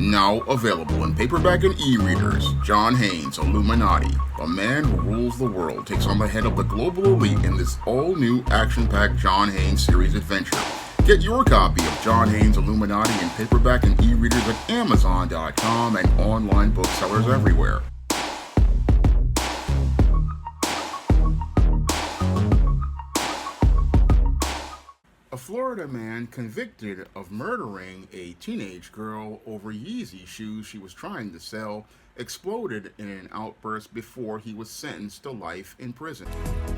Now available in paperback and e-readers, John Haynes' Illuminati, the man who rules the world, takes on the head of the global elite in this all-new action-packed John Haynes series adventure. Get your copy of John Haynes' Illuminati in paperback and e-readers at Amazon.com and online booksellers everywhere. A Florida man convicted of murdering a teenage girl over Yeezy shoes she was trying to sell exploded in an outburst before he was sentenced to life in prison.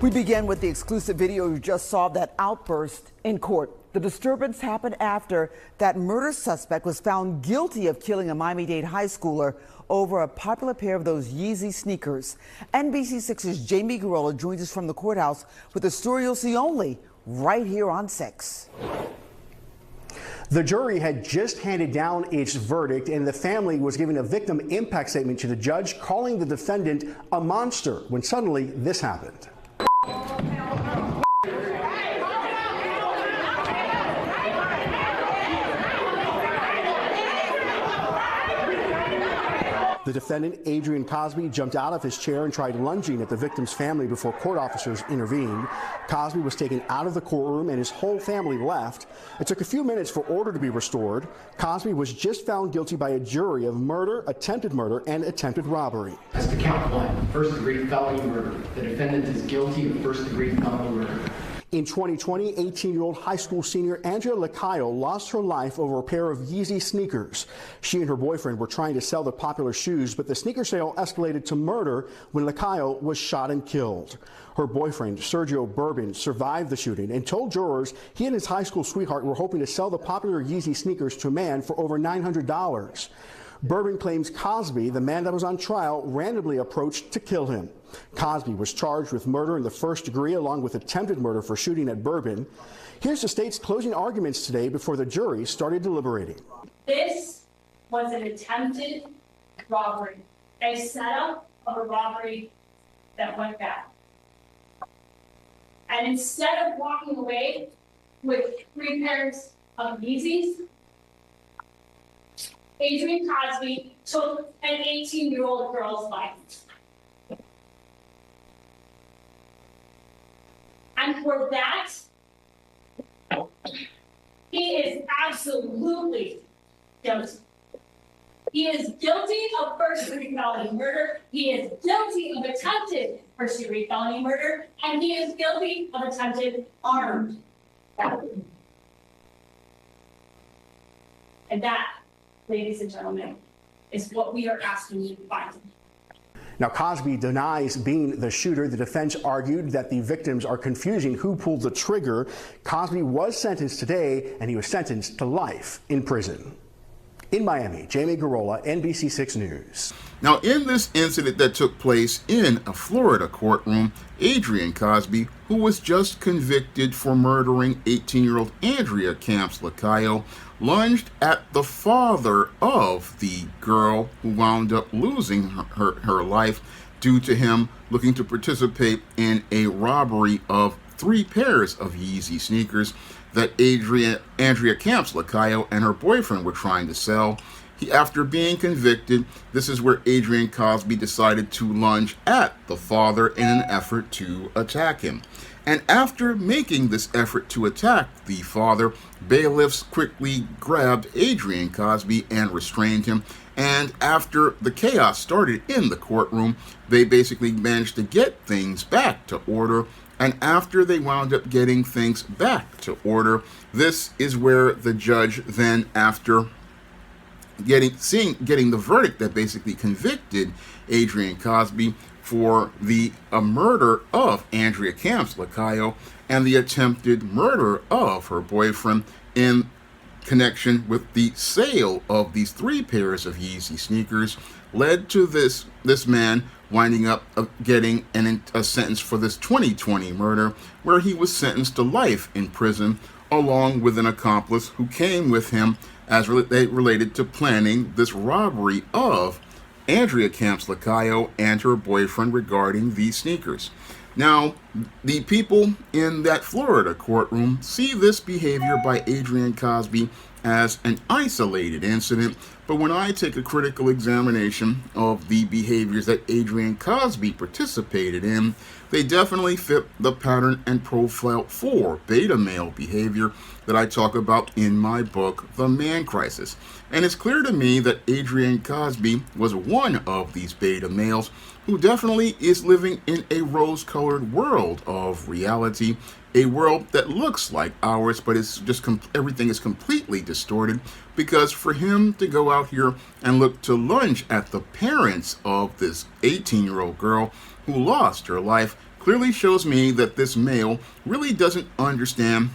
We begin with the exclusive video you just saw of that outburst in court. The disturbance happened after that murder suspect was found guilty of killing a Miami-Dade high schooler over a popular pair of those Yeezy sneakers. NBC6's Jamie Garola joins us from the courthouse with a story you'll see only right here on 6. The jury had just handed down its verdict, and the family was giving a victim impact statement to the judge, calling the defendant a monster, when suddenly this happened. The defendant, Adrian Cosby, jumped out of his chair and tried lunging at the victim's family before court officers intervened. Cosby was taken out of the courtroom and his whole family left. It took a few minutes for order to be restored. Cosby was just found guilty by a jury of murder, attempted murder, and attempted robbery. As to count 1, first-degree felony murder. The defendant is guilty of first-degree felony murder. In 2020, 18-year-old high school senior Andrea Lacayo lost her life over a pair of Yeezy sneakers. She and her boyfriend were trying to sell the popular shoes, but the sneaker sale escalated to murder when Lacayo was shot and killed. Her boyfriend, Sergio Bourbon, survived the shooting and told jurors he and his high school sweetheart were hoping to sell the popular Yeezy sneakers to a man for over $900. Bourbon claims Cosby, the man that was on trial, randomly approached to kill him. Cosby was charged with murder in the first degree along with attempted murder for shooting at Bourbon. Here's the state's closing arguments today before the jury started deliberating. This was an attempted robbery, a setup of a robbery that went bad. And instead of walking away with 3 pairs of Yeezys, Adrian Cosby took an 18-year-old girl's life. And for that, he is absolutely guilty. He is guilty of first-degree felony murder. He is guilty of attempted first-degree felony murder. And he is guilty of attempted armed robbery. And that, ladies and gentlemen, is what we are asking you to find. Now, Cosby denies being the shooter. The defense argued that the victims are confusing who pulled the trigger. Cosby was sentenced today, and he was sentenced to life in prison. In Miami, Jamie Garola, NBC6 News. Now, in this incident that took place in a Florida courtroom, Adrian Cosby, who was just convicted for murdering 18-year-old Andrea Camps Lacayo, lunged at the father of the girl who wound up losing her life due to him looking to participate in a robbery of 3 pairs of Yeezy sneakers that Andrea Camps Lacayo and her boyfriend were trying to sell. After being convicted, this is where Adrian Cosby decided to lunge at the father in an effort to attack him. And after making this effort to attack the father, bailiffs quickly grabbed Adrian Cosby and restrained him. And after the chaos started in the courtroom, they basically managed to get things back to order. And after they wound up getting things back to order, this is where the judge then, after getting the verdict that basically convicted Adrian Cosby for the murder of Andrea Camps Lacayo and the attempted murder of her boyfriend in connection with the sale of these 3 pairs of Yeezy sneakers, led to this man winding up getting a sentence for this 2020 murder, where he was sentenced to life in prison along with an accomplice who came with him as related to planning this robbery of Andrea Camps Lacayo and her boyfriend regarding these sneakers. Now, the people in that Florida courtroom see this behavior by Adrian Cosby as an isolated incident, But when I take a critical examination of the behaviors that Adrian Cosby participated in, they definitely fit the pattern and profile for beta male behavior that I talk about in my book, The Man Crisis. And it's clear to me that Adrian Cosby was one of these beta males who definitely is living in a rose-colored world of reality, a world that looks like ours, but it's just everything is completely distorted, because for him to go out here and look to lunge at the parents of this 18-year-old girl who lost her life clearly shows me that this male really doesn't understand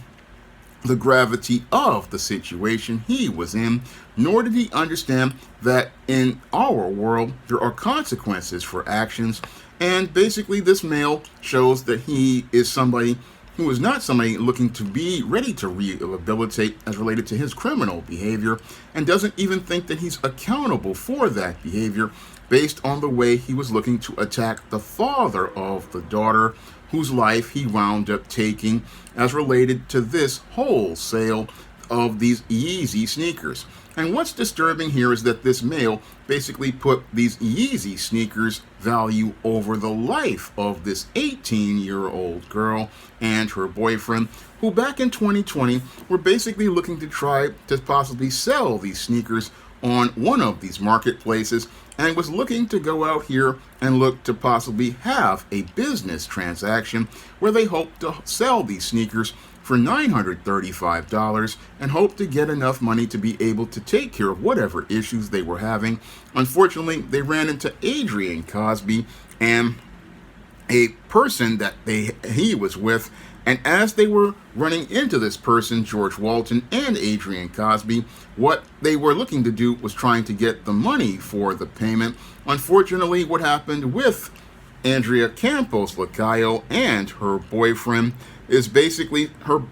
the gravity of the situation he was in, nor did he understand that in our world there are consequences for actions. And basically this male shows that he is somebody who is not somebody looking to be ready to rehabilitate as related to his criminal behavior, and doesn't even think that he's accountable for that behavior based on the way he was looking to attack the father of the daughter whose life he wound up taking as related to this wholesale of these Yeezy sneakers. And what's disturbing here is that this male basically put these Yeezy sneakers value over the life of this 18-year-old girl and her boyfriend, who back in 2020 were basically looking to try to possibly sell these sneakers on one of these marketplaces, and was looking to go out here and look to possibly have a business transaction where they hope to sell these sneakers for $935 and hope to get enough money to be able to take care of whatever issues they were having. Unfortunately, they ran into Adrian Cosby and a person that he was with, and as they were running into this person, George Walton and Adrian Cosby, what they were looking to do was trying to get the money for the payment. Unfortunately, what happened with Andrea Campos Lacayo and her boyfriend is basically her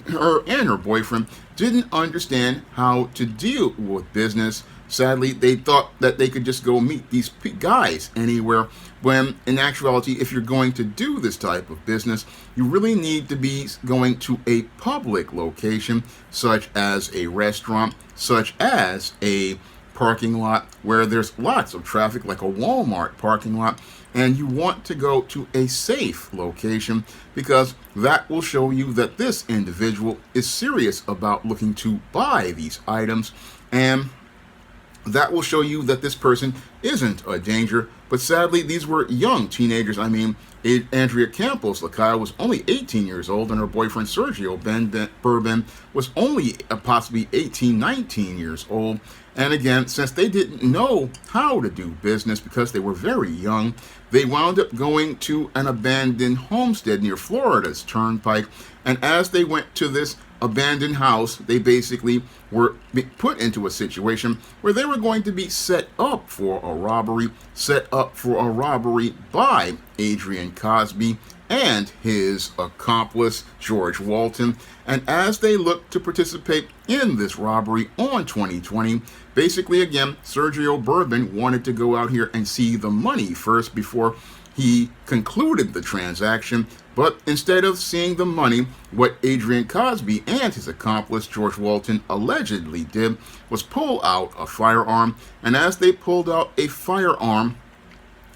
and her boyfriend didn't understand how to deal with business. Sadly, they thought that they could just go meet these guys anywhere, when in actuality, if you're going to do this type of business, you really need to be going to a public location, such as a restaurant, such as a parking lot where there's lots of traffic, like a Walmart parking lot, and you want to go to a safe location, because that will show you that this individual is serious about looking to buy these items, and that will show you that this person isn't a danger. But sadly, these were young teenagers. I mean, Andrea Campos Lacayo was only 18 years old, and her boyfriend Sergio Bourbon was only possibly 18, 19 years old. And again, since they didn't know how to do business because they were very young, they wound up going to an abandoned homestead near Florida's Turnpike. And as they went to this abandoned house, they basically were put into a situation where they were going to be set up for a robbery by Adrian Cosby and his accomplice, George Walton. And as they looked to participate in this robbery on 2020, basically again, Sergio Bourbon wanted to go out here and see the money first before he concluded the transaction. But instead of seeing the money, what Adrian Cosby and his accomplice, George Walton, allegedly did was pull out a firearm. And as they pulled out a firearm,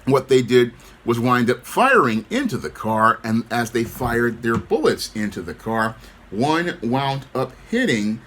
what they did was wind up firing into the car. And as they fired their bullets into the car, one wound up hitting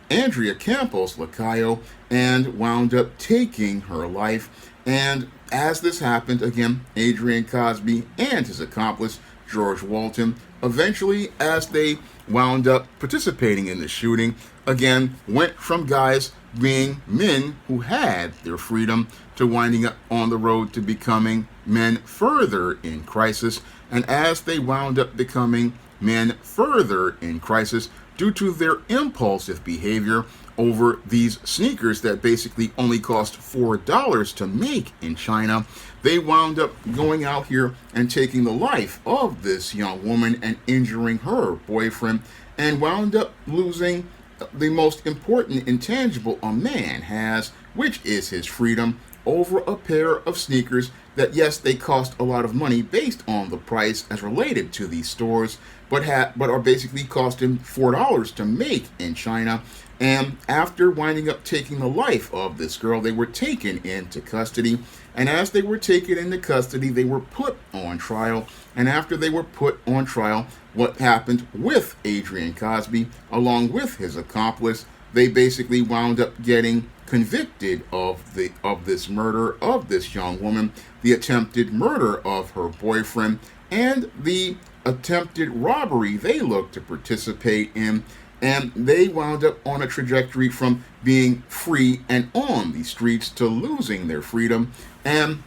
Andrea Campos Lacayo and wound up taking her life. And as this happened, again, Adrian Cosby and his accomplice, George Walton, eventually, as they wound up participating in the shooting, again, went from guys being men who had their freedom to winding up on the road to becoming men further in crisis. And as they wound up becoming men further in crisis due to their impulsive behavior over these sneakers that basically only cost $4 to make in China, they wound up going out here and taking the life of this young woman and injuring her boyfriend, and wound up losing the most important intangible a man has, which is his freedom, over a pair of sneakers that, yes, they cost a lot of money based on the price as related to these stores, but are basically cost him $4 to make in China. And after winding up taking the life of this girl, they were taken into custody. And as they were taken into custody, they were put on trial. And after they were put on trial, what happened with Adrian Cosby, along with his accomplice, they basically wound up getting convicted of this murder of this young woman, the attempted murder of her boyfriend, and the attempted robbery they looked to participate in. And they wound up on a trajectory from being free and on the streets to losing their freedom. And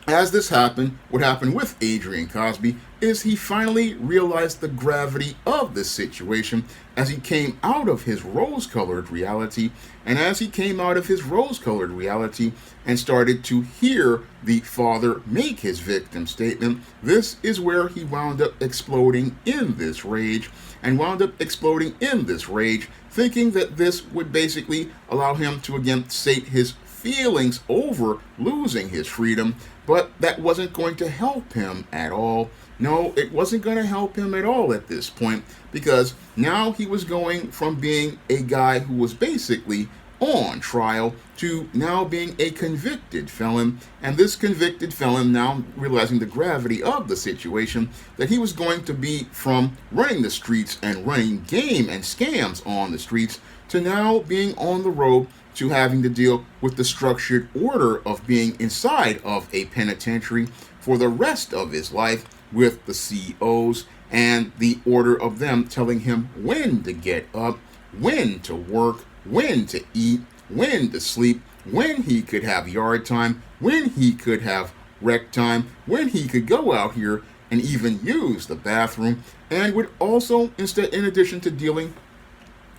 as this happened, what happened with Adrian Cosby is he finally realized the gravity of this situation as he came out of his rose-colored reality. And as he came out of his rose-colored reality and started to hear the father make his victim statement, this is where he wound up exploding in this rage. And wound up exploding in this rage, thinking that this would basically allow him to again sate his feelings over losing his freedom. But that wasn't going to help him at all. No, it wasn't going to help him at all at this point, because now he was going from being a guy who was basically on trial to now being a convicted felon. And this convicted felon, now realizing the gravity of the situation, that he was going to be from running the streets and running game and scams on the streets to now being on the road to having to deal with the structured order of being inside of a penitentiary for the rest of his life, with the COs and the order of them telling him when to get up, when to work, when to eat, when to sleep, when he could have yard time, when he could have rec time, when he could go out here and even use the bathroom, and would also, in addition to dealing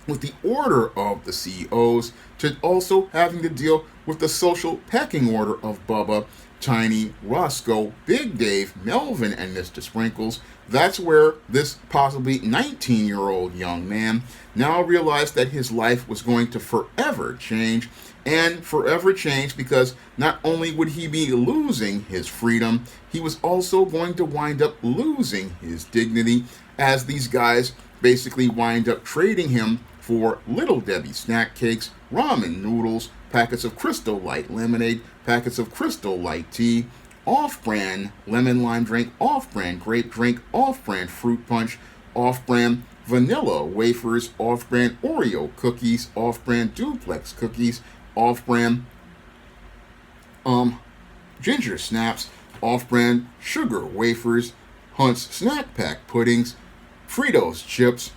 with the order of the COs, to also having to deal with the social pecking order of Bubba, Tiny, Roscoe, Big Dave, Melvin, and Mr. Sprinkles. That's where this possibly 19-year-old young man now realized that his life was going to forever change, and forever change because not only would he be losing his freedom, he was also going to wind up losing his dignity, as these guys basically wind up trading him for Little Debbie snack cakes, ramen noodles, packets of Crystal Light lemonade, packets of Crystal Light tea, off-brand lemon lime drink, off-brand grape drink, off-brand fruit punch, off-brand vanilla wafers, off-brand Oreo cookies, off-brand duplex cookies, off-brand ginger snaps, off-brand sugar wafers, Hunt's snack pack puddings, Fritos chips,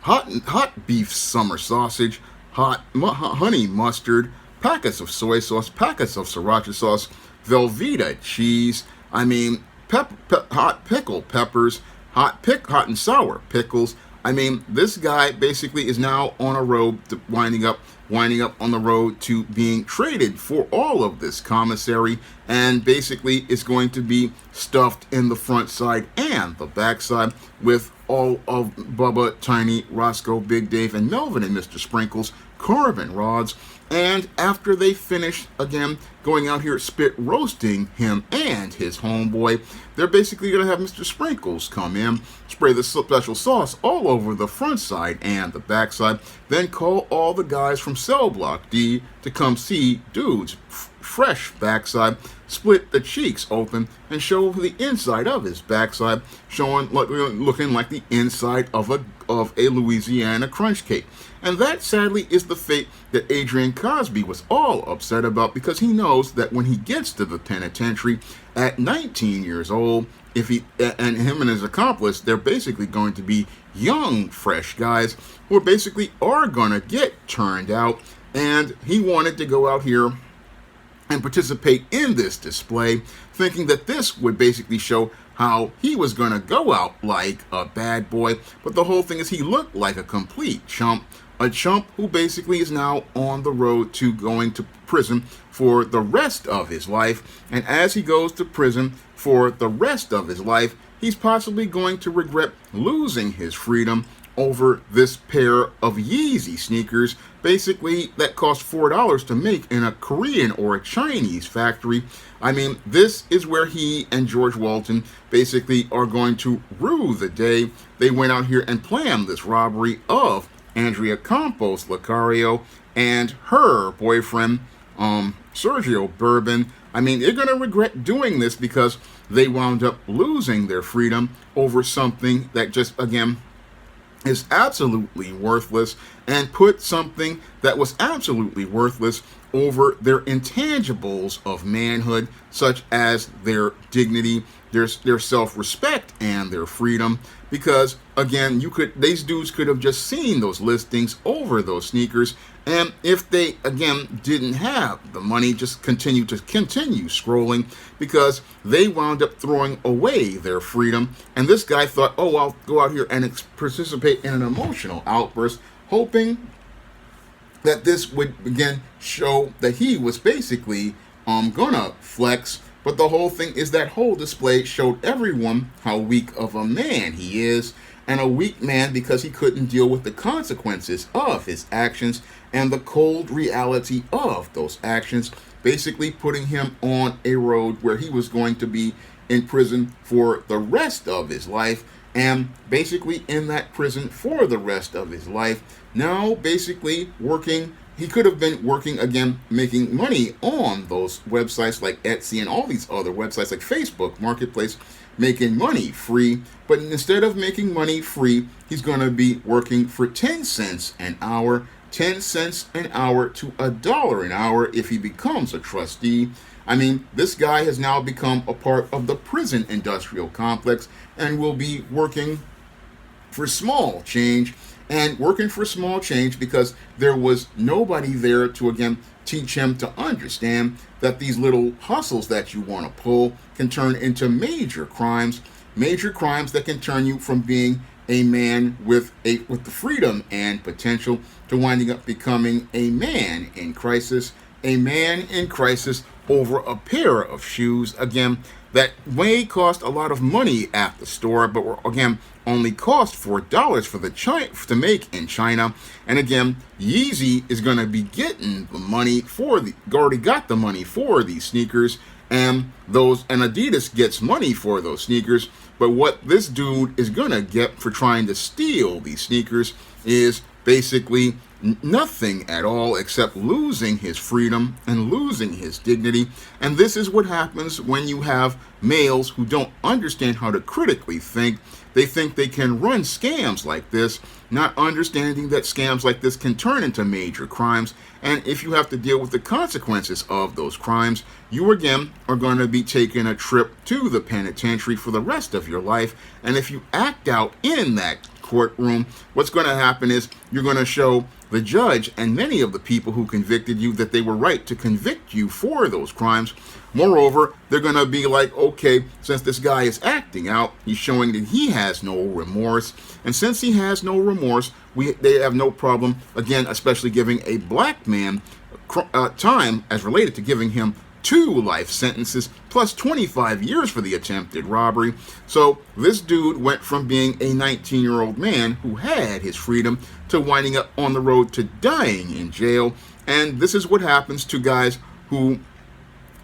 hot beef summer sausage, honey mustard, packets of soy sauce, packets of sriracha sauce, Velveeta cheese, hot pickled peppers, hot and sour pickles. This guy basically is now on a road to winding up on the road to being traded for all of this commissary, and basically is going to be stuffed in the front side and the back side with all of Bubba, Tiny, Roscoe, Big Dave, and Melvin and Mr. Sprinkles carbon rods. And after they finish, again, going out here spit roasting him and his homeboy, they're basically going to have Mr. Sprinkles come in, spray the special sauce all over the front side and the back side, then call all the guys from Cell Block D to come see Dude's fresh backside, split the cheeks open, and show the inside of his backside, looking like the inside of a Louisiana crunch cake. And that, sadly, is the fate that Adrian Cosby was all upset about, because he knows that when he gets to the penitentiary at 19 years old, him and his accomplice, they're basically going to be young, fresh guys who basically are going to get turned out. And he wanted to go out here and participate in this display, thinking that this would basically show how he was going to go out like a bad boy. But the whole thing is, he looked like a complete chump. A chump who basically is now on the road to going to prison for the rest of his life. And as he goes to prison for the rest of his life, he's possibly going to regret losing his freedom over this pair of Yeezy sneakers, basically that cost $4 to make in a Korean or a Chinese factory. I mean, this is where he and George Walton basically are going to rue the day they went out here and planned this robbery of Andrea Campos Lacario and her boyfriend, Sergio Bourbon. I mean, they're going to regret doing this because they wound up losing their freedom over something that just, again, is absolutely worthless, and put something that was absolutely worthless over their intangibles of manhood, such as their dignity, their self-respect, and their freedom. Because again, these dudes could have just seen those listings over those sneakers, and if they again didn't have the money, just continue scrolling, because they wound up throwing away their freedom. And this guy thought, oh, I'll go out here and participate in an emotional outburst, hoping that this would again show that he was basically gonna flex. But the whole thing is that whole display showed everyone how weak of a man he is, and a weak man because he couldn't deal with the consequences of his actions and the cold reality of those actions, basically putting him on a road where he was going to be in prison for the rest of his life, and basically in that prison for the rest of his life, now basically working. He could have been working again, making money on those websites like Etsy and all these other websites like Facebook Marketplace, making money free. But instead of making money free, he's going to be working for 10 cents an hour, 10 cents an hour to $1 an hour if he becomes a trustee. I mean, this guy has now become a part of the prison industrial complex and will be working for small change. And working for small change because there was nobody there to, again, teach him to understand that these little hustles that you want to pull can turn into major crimes that can turn you from being a man with the freedom and potential to winding up becoming a man in crisis over a pair of shoes, again, that may cost a lot of money at the store, but were, again, only cost $4 for to make in China. And again, Yeezy is going to be getting the money already got the money for these sneakers, and Adidas gets money for those sneakers. But what this dude is going to get for trying to steal these sneakers is basically nothing at all, except losing his freedom and losing his dignity. And this is what happens when you have males who don't understand how to critically think. They think they can run scams like this, not understanding that scams like this can turn into major crimes. And if you have to deal with the consequences of those crimes, you again are going to be taking a trip to the penitentiary for the rest of your life. And if you act out in that courtroom, what's going to happen is you're going to show the judge and many of the people who convicted you that they were right to convict you for those crimes. Moreover, they're going to be like, okay, since this guy is acting out, he's showing that he has no remorse. And since he has no remorse, they have no problem, again, especially giving a black man time as related to giving him 2 life sentences plus 25 years for the attempted robbery. So this dude went from being a 19-year-old man who had his freedom to winding up on the road to dying in jail. And this is what happens to guys who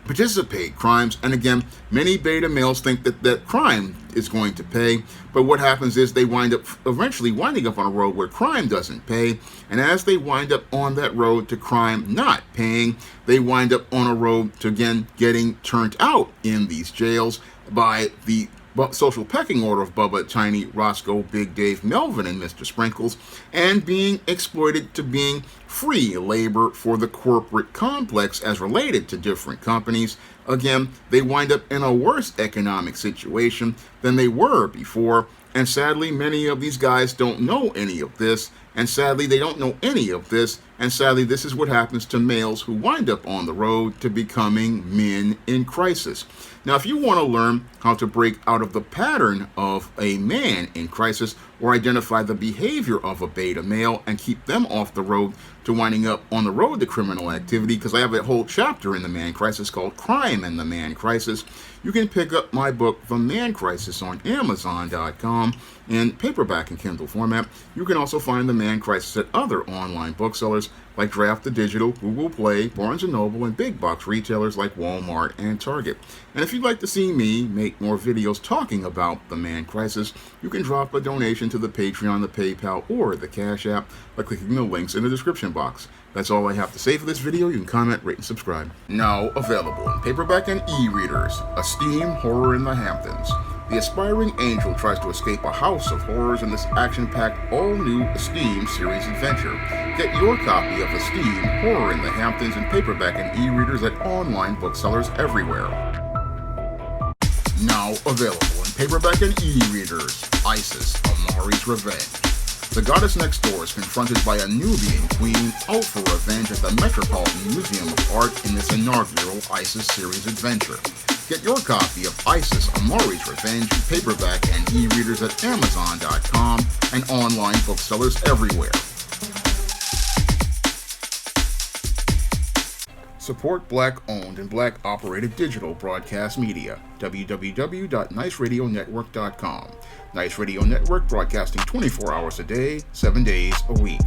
participate crimes. And again, many beta males think that crime is going to pay, but what happens is they wind up eventually winding up on a road where crime doesn't pay. And as they wind up on that road to crime not paying, they wind up on a road to again getting turned out in these jails by the social pecking order of Bubba, Tiny, Roscoe, Big Dave, Melvin, and Mr. Sprinkles, and being exploited to being free labor for the corporate complex as related to different companies. Again, they wind up in a worse economic situation than they were before, and sadly, many of these guys don't know any of this, And sadly, they don't know any of this. And sadly, this is what happens to males who wind up on the road to becoming men in crisis. Now, if you want to learn how to break out of the pattern of a man in crisis or identify the behavior of a beta male and keep them off the road to winding up on the road to criminal activity, because I have a whole chapter in the Man Crisis called Crime in the Man Crisis, you can pick up my book, The Man Crisis, on Amazon.com in paperback and Kindle format. You can also find The Man Crisis at other online booksellers like Draft the Digital, Google Play, Barnes & Noble, and big box retailers like Walmart and Target. And if you'd like to see me make more videos talking about the Man Crisis, you can drop a donation to the Patreon, the PayPal, or the Cash App by clicking the links in the description box. That's all I have to say for this video. You can comment, rate, and subscribe. Now available in paperback and e-readers, Esteem Horror in the Hamptons. The aspiring angel tries to escape a house of horrors in this action-packed, all-new Esteem series adventure. Get your copy of Esteem Horror in the Hamptons in paperback and e-readers at online booksellers everywhere. Now available in paperback and e-readers, Isis, Amari's Revenge. The goddess next door is confronted by a Nubian queen out for revenge at the Metropolitan Museum of Art in this inaugural Isis series adventure. Get your copy of Isis, Amari's Revenge in paperback and e-readers at Amazon.com and online booksellers everywhere. Support Black-owned and Black-operated digital broadcast media. www.niceradionetwork.com. Nice Radio Network, broadcasting 24 hours a day, 7 days a week.